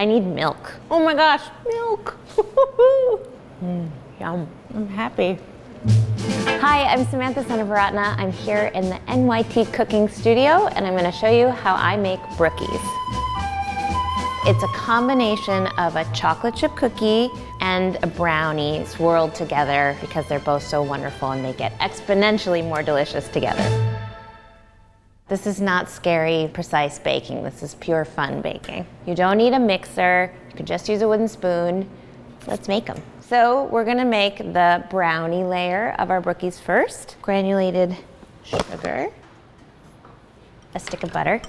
I need milk. Oh my gosh, milk. Yum, I'm happy. Hi, I'm Samantha Seneviratne. I'm here in the NYT Cooking studio, and I'm gonna show you how I make Brookies. It's a combination of a chocolate chip cookie and a brownie swirled together because they're both so wonderful and they get exponentially more delicious together. This is not scary, precise baking. This is pure fun baking. You don't need a mixer. You can just use a wooden spoon. Let's make them. So we're gonna make the brownie layer of our Brookies first. Granulated sugar, a stick of butter.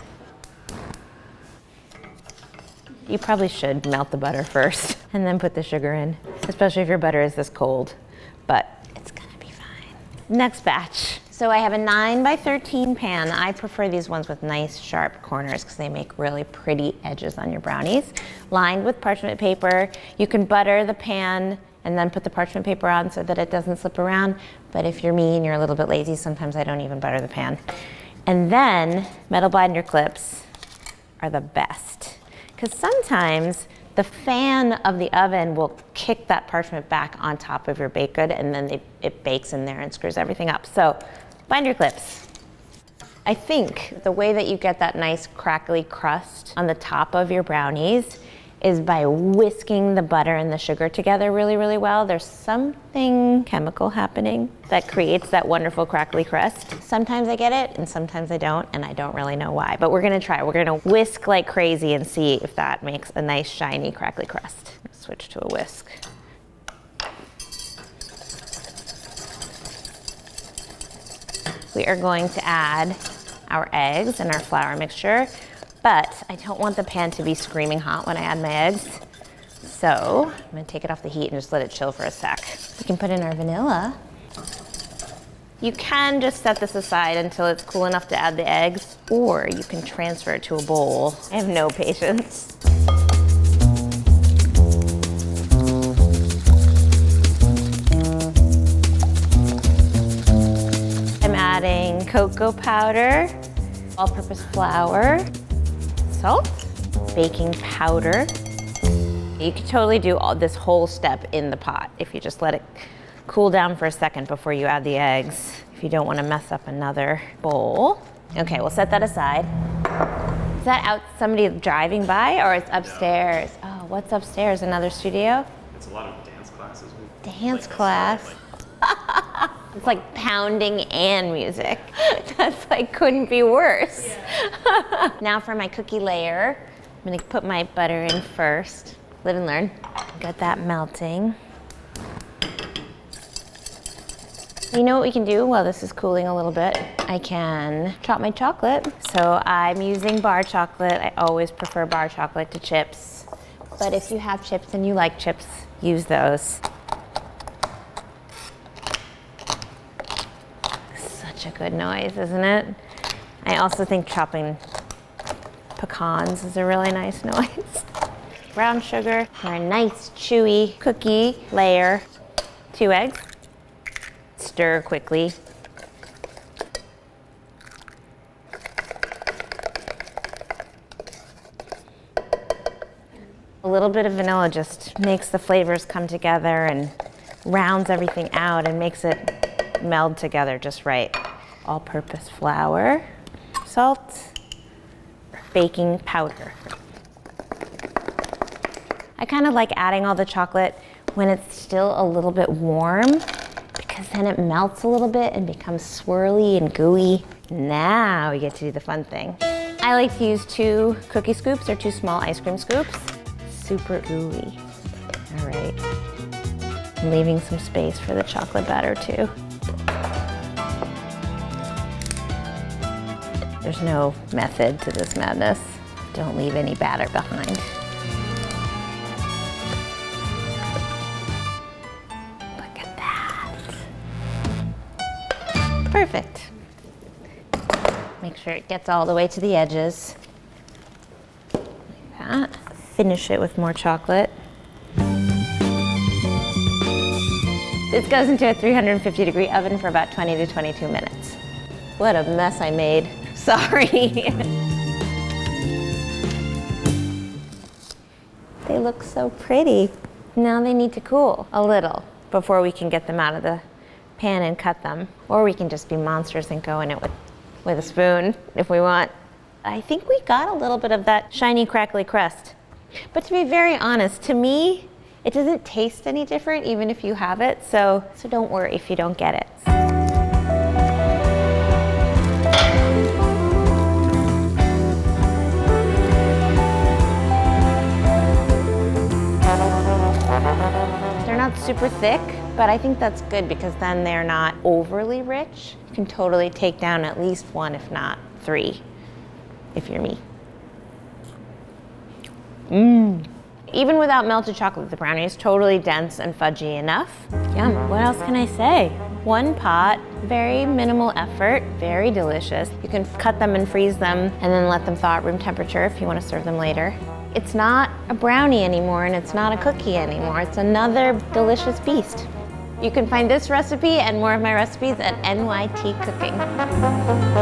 You probably should melt the butter first and then put the sugar in, especially if your butter is this cold, but it's gonna be fine. Next batch. So I have a 9x13 pan. I prefer these ones with nice sharp corners because they make really pretty edges on your brownies. Lined with parchment paper. You can butter the pan and then put the parchment paper on so that it doesn't slip around. But if you're me and you're a little bit lazy, sometimes I don't even butter the pan. And then metal binder clips are the best. Because sometimes the fan of the oven will kick that parchment back on top of your baked good, and then it bakes in there and screws everything up. So binder clips. I think the way that you get that nice crackly crust on the top of your brownies is by whisking the butter and the sugar together really, really well. There's something chemical happening that creates that wonderful crackly crust. Sometimes I get it and sometimes I don't, and I don't really know why, but we're gonna try. We're gonna whisk like crazy and see if that makes a nice shiny crackly crust. Switch to a whisk. We are going to add our eggs and our flour mixture, but I don't want the pan to be screaming hot when I add my eggs. So I'm gonna take it off the heat and just let it chill for a sec. We can put in our vanilla. You can just set this aside until it's cool enough to add the eggs, or you can transfer it to a bowl. I have no patience. I'm adding cocoa powder, all-purpose flour, salt, baking powder. You could totally do this whole step in the pot if you just let it cool down for a second before you add the eggs, if you don't want to mess up another bowl. Okay, we'll set that aside. Is that out somebody driving by, or it's upstairs? Oh, what's upstairs? Another studio? It's a lot of dance classes. Dance class. It's like pounding and music. That's like, couldn't be worse. Yeah. Now for my cookie layer, I'm gonna put my butter in first. Live and learn. Get that melting. You know what we can do while this is cooling a little bit? I can chop my chocolate. So I'm using bar chocolate. I always prefer bar chocolate to chips. But if you have chips and you like chips, use those. Such a good noise, isn't it? I also think chopping pecans is a really nice noise. Brown sugar for a nice chewy cookie layer. 2 eggs. Stir quickly. A little bit of vanilla just makes the flavors come together and rounds everything out and makes it meld together just right. All-purpose flour, salt, baking powder. I kind of like adding all the chocolate when it's still a little bit warm, because then it melts a little bit and becomes swirly and gooey. Now we get to do the fun thing. I like to use 2 cookie scoops or 2 small ice cream scoops. Super gooey. All right. I'm leaving some space for the chocolate batter too. There's no method to this madness. Don't leave any batter behind. Look at that. Perfect. Make sure it gets all the way to the edges. Like that. Finish it with more chocolate. This goes into a 350-degree oven for about 20 to 22 minutes. What a mess I made. Sorry. They look so pretty. Now they need to cool a little before we can get them out of the pan and cut them. Or we can just be monsters and go in it with a spoon if we want. I think we got a little bit of that shiny, crackly crust. But to be very honest, to me, it doesn't taste any different even if you have it, so don't worry if you don't get it. They're not super thick, but I think that's good because then they're not overly rich. You can totally take down at least one, if not three, if you're me. Even without melted chocolate, the brownie is totally dense and fudgy enough. Yum, what else can I say? One pot, very minimal effort, very delicious. You can cut them and freeze them and then let them thaw at room temperature if you want to serve them later. It's not a brownie anymore and it's not a cookie anymore. It's another delicious beast. You can find this recipe and more of my recipes at NYT Cooking.